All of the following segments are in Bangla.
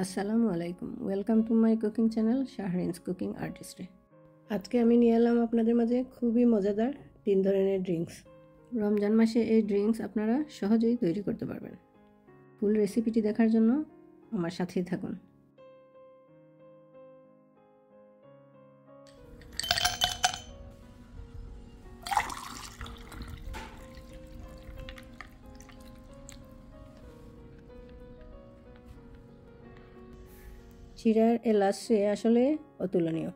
আসসালামু আলাইকুম, welcome to my cooking channel Shahrin's cooking আর্টিস্টে। আজকে আমি নিয়ে এলাম আপনাদের মাঝে খুবই মজাদার 3 ধরনের ড্রিঙ্কস। রমজান মাসে এই ড্রিঙ্কস আপনারা সহজেই তৈরি করতে পারবেন। ফুল রেসিপিটি দেখার জন্য আমার সাথেই থাকুন। চিড়ার এই লাচ্ছি আসলে অতুলনীয়।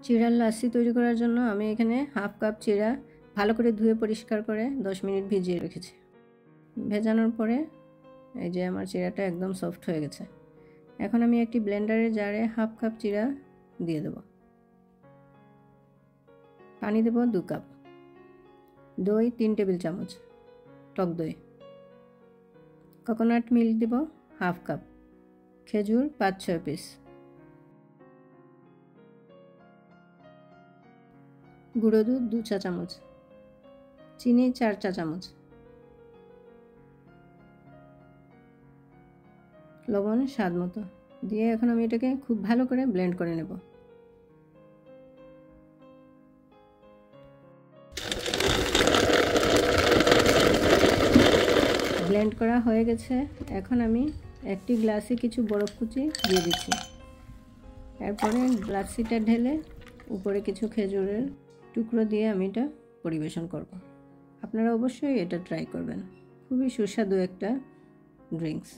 চিড়ার লাচ্ছি তৈরি করার জন্য আমি এখানে হাফ কাপ চিড়া ভালো করে ধুয়ে পরিষ্কার করে 10 মিনিট ভিজিয়ে রেখেছি। ভেজানোর পরে এই যে আমার চিড়াটা একদম সফট হয়ে গেছে। এখন আমি একটি ব্লেন্ডারের জারে হাফ কাপ চিড়া দিয়ে দেব। পানি দেব 2 কাপ, দই 3 টেবিল চামচ, টক দই, কোকোনাট মিল্ক দেব হাফ কাপ, খেজুর 5-6 পিস, গুঁড়ো দুধ 2 চা চামচ, চিনি 4 চা চামচ, লবণ স্বাদ মতো দিয়ে এখন আমি এটাকে খুব ভালো করে ব্লেন্ড করে নেব। ব্লেন্ড করা হয়ে গেছে। এখন আমি একটি গ্লাসে কিছু বরফ কুচি দিয়ে দিচ্ছি। এরপরে গ্লাসিটা ঢেলে উপরে কিছু খেজুরের টুকরো দিয়ে আমি এটা পরিবেশন করব। আপনারা অবশ্যই এটা ট্রাই করবেন, খুবই সুস্বাদু একটা ড্রিঙ্কস।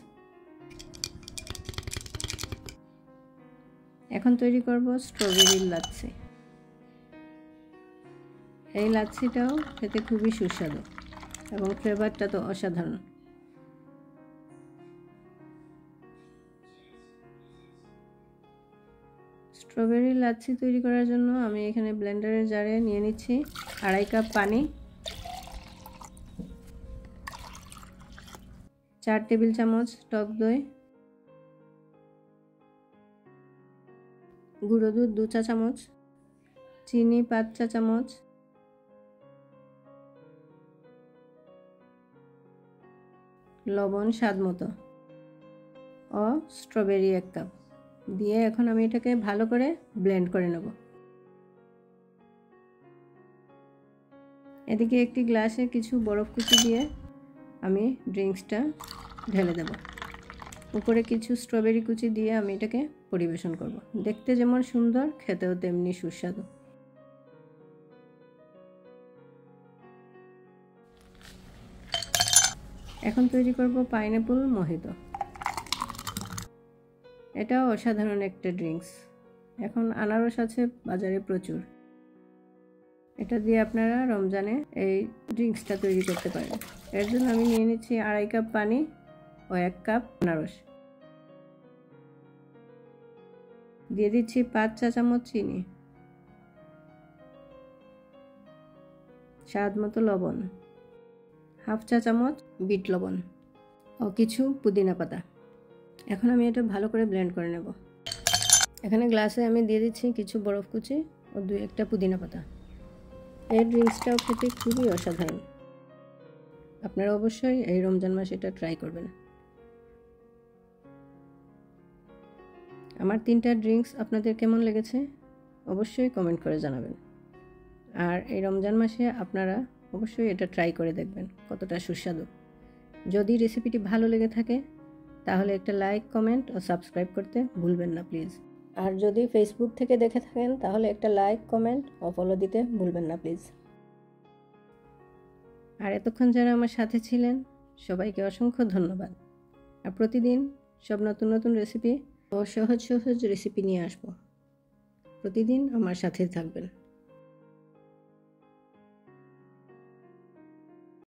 এখন তৈরি করব স্ট্রবেরির লাচ্ছি। এই লাচ্ছিটাও খেতে খুবই সুস্বাদু এবং ফ্লেভারটা তো অসাধারণ। স্ট্রবেরি লাচ্ছি তৈরি করার জন্য আমি এখানে ব্লেন্ডারের জারে নিয়ে নিচ্ছি 2.5 কাপ পানি, 4 টেবিল চামচ টক দই, গুঁড়ো দুধ 2 চা চামচ, চিনি 5 চা চামচ, লবণ স্বাদ মতো ও স্ট্রবেরি 1 কাপ দিয়ে এখন আমি এটাকে ভালো করে ব্লেন্ড করে নেব। এদিকে একটি গ্লাসে কিছু বরফ কুচি দিয়ে আমি ড্রিঙ্কসটা ঢেলে দেব। উপরে কিছু স্ট্রবেরি কুচি দিয়ে আমি এটাকে পরিবেশন করব। দেখতে যেমন সুন্দর, খেতেও তেমনি সুস্বাদু। এখন তৈরি করব পাইনঅ্যাপল মোহিতো। এটাও অসাধারণ একটা ড্রিঙ্কস। এখন আনারস আছে বাজারে প্রচুর। এটা দিয়ে আপনারা রমজানে এই ড্রিঙ্কসটা তৈরি করতে পারেন। এর জন্য আমি নিয়ে নিচ্ছি 2.5 কাপ পানি ও 1 কাপ আনারস। দিয়ে দিচ্ছি 5 চা চামচ চিনি, স্বাদ মতো লবণ, হাফ চা চামচ বিট লবণ ও কিছু পুদিনা পাতা। এখন আমি এটা ভালো করে ব্লেন্ড করে নেব। এখানে গ্লাসে আমি দিয়ে দিচ্ছি কিছু বরফ কুচি ও 2-1টা পুদিনা পাতা। এই ড্রিঙ্কসটাও খেতে খুবই অসাধারণ। আপনারা অবশ্যই এই রমজান মাসে এটা ট্রাই করবেন। আমার 3টা ড্রিঙ্কস আপনাদের কেমন লেগেছে অবশ্যই কমেন্ট করে জানাবেন। আর এই রমজান মাসে আপনারা অবশ্যই এটা ট্রাই করে দেখবেন কতটা সুস্বাদু। যদি রেসিপিটি ভালো লেগে থাকে তাহলে একটা লাইক, কমেন্ট ও সাবস্ক্রাইব করতে ভুলবেন না প্লিজ। আর যদি ফেসবুক থেকে দেখে থাকেন তাহলে একটা লাইক, কমেন্ট ও ফলো দিতে ভুলবেন না প্লিজ। আর এতক্ষণ যারা আমার সাথে ছিলেন সবাইকে অসংখ্য ধন্যবাদ। আর প্রতিদিন সব নতুন নতুন রেসিপি ও সহজ সহজ রেসিপি নিয়ে আসবো। প্রতিদিন আমার সাথে থাকবেন।